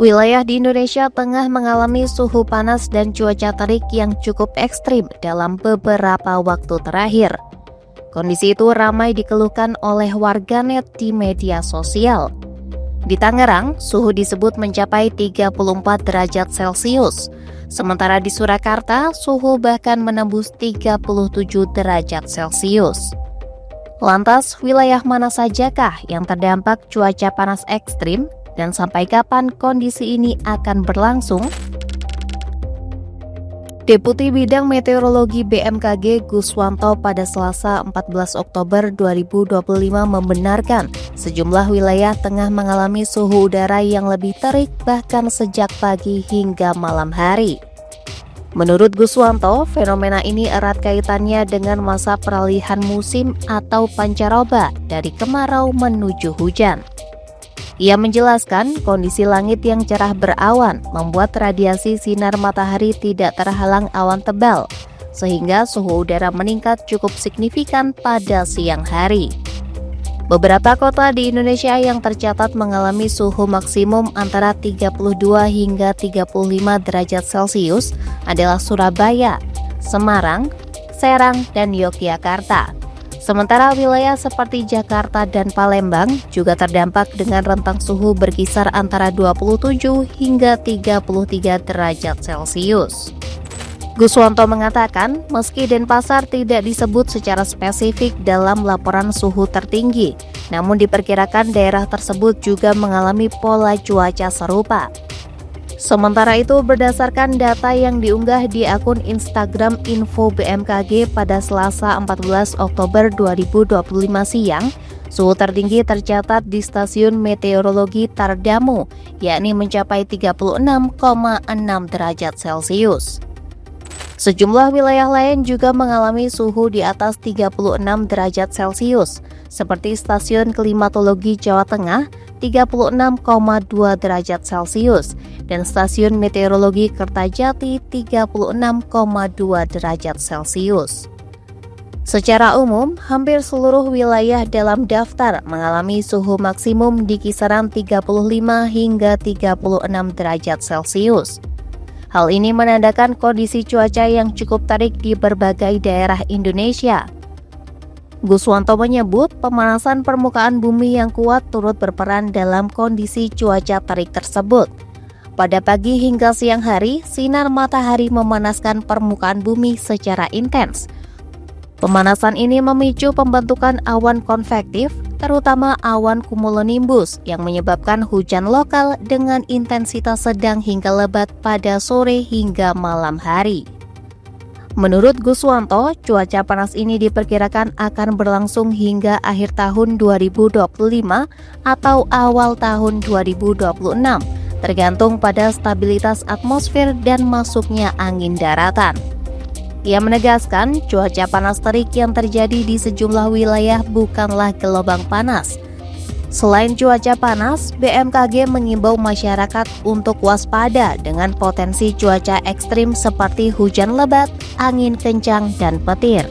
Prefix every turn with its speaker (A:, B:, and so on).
A: Wilayah di Indonesia tengah mengalami suhu panas dan cuaca terik yang cukup ekstrim dalam beberapa waktu terakhir. Kondisi itu ramai dikeluhkan oleh warganet di media sosial. Di Tangerang, suhu disebut mencapai 34 derajat Celcius. Sementara di Surakarta, suhu bahkan menembus 37 derajat Celcius. Lantas, wilayah mana sajakah yang terdampak cuaca panas ekstrim? Dan sampai kapan kondisi ini akan berlangsung? Deputi Bidang Meteorologi BMKG Guswanto pada Selasa 14 Oktober 2025 membenarkan sejumlah wilayah tengah mengalami suhu udara yang lebih terik bahkan sejak pagi hingga malam hari. Menurut Guswanto, fenomena ini erat kaitannya dengan masa peralihan musim atau pancaroba dari kemarau menuju hujan. Ia menjelaskan kondisi langit yang cerah berawan membuat radiasi sinar matahari tidak terhalang awan tebal, sehingga suhu udara meningkat cukup signifikan pada siang hari. Beberapa kota di Indonesia yang tercatat mengalami suhu maksimum antara 32 hingga 35 derajat Celcius adalah Surabaya, Semarang, Serang, dan Yogyakarta. Sementara wilayah seperti Jakarta dan Palembang juga terdampak dengan rentang suhu berkisar antara 27 hingga 33 derajat Celcius. Guswanto mengatakan, meski Denpasar tidak disebut secara spesifik dalam laporan suhu tertinggi, namun diperkirakan daerah tersebut juga mengalami pola cuaca serupa. Sementara itu, berdasarkan data yang diunggah di akun Instagram Info BMKG pada Selasa 14 Oktober 2025 siang, suhu tertinggi tercatat di Stasiun Meteorologi Tardamu, yakni mencapai 36,6 derajat Celcius. Sejumlah wilayah lain juga mengalami suhu di atas 36 derajat Celcius, seperti Stasiun Klimatologi Jawa Tengah 36,2 derajat Celcius dan Stasiun Meteorologi Kertajati 36,2 derajat Celcius. Secara umum, hampir seluruh wilayah dalam daftar mengalami suhu maksimum di kisaran 35 hingga 36 derajat Celcius. Hal ini menandakan kondisi cuaca yang cukup terik di berbagai daerah Indonesia. Guswanto menyebut pemanasan permukaan bumi yang kuat turut berperan dalam kondisi cuaca terik tersebut. Pada pagi hingga siang hari, sinar matahari memanaskan permukaan bumi secara intens. Pemanasan ini memicu pembentukan awan konvektif, terutama awan cumulonimbus yang menyebabkan hujan lokal dengan intensitas sedang hingga lebat pada sore hingga malam hari. Menurut Guswanto, cuaca panas ini diperkirakan akan berlangsung hingga akhir tahun 2025 atau awal tahun 2026, tergantung pada stabilitas atmosfer dan masuknya angin daratan. Ia menegaskan, cuaca panas terik yang terjadi di sejumlah wilayah bukanlah gelombang panas. Selain cuaca panas, BMKG mengimbau masyarakat untuk waspada dengan potensi cuaca ekstrim seperti hujan lebat, angin kencang, dan petir.